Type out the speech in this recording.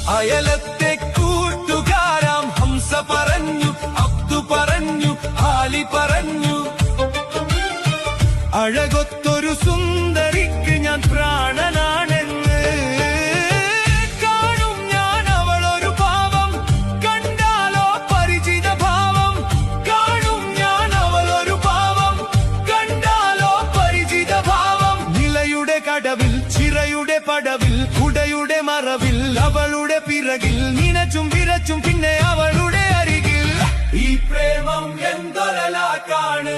അയലത്തെ കൂട്ടുകാരാം ഹംസ പറഞ്ഞു, അബ്ദു പറഞ്ഞു, ആലി പറഞ്ഞു, അഴകൊത്തൊരു സുന്ദരിക്ക് ഞാൻ പ്രാണനാണെന്ന്. കാണും ഞാൻ അവളൊരു ഭാവം, കണ്ടാലോ പരിചിത ഭാവം. കാണും ഞാൻ അവളൊരു ഭാവം, കണ്ടാലോ പരിചിത ഭാവം. നിലയുടെ കടവിൽ, ചിറയുടെ പടവിൽ, കുടയുടെ മറവിൽ, അവളുടെ പിറകിൽ നിനച്ചും വിരച്ചും പിന്നെ അവളുടെ അരികിൽ. ഈ പ്രേമം എന്തൊരലാക്കാണ്.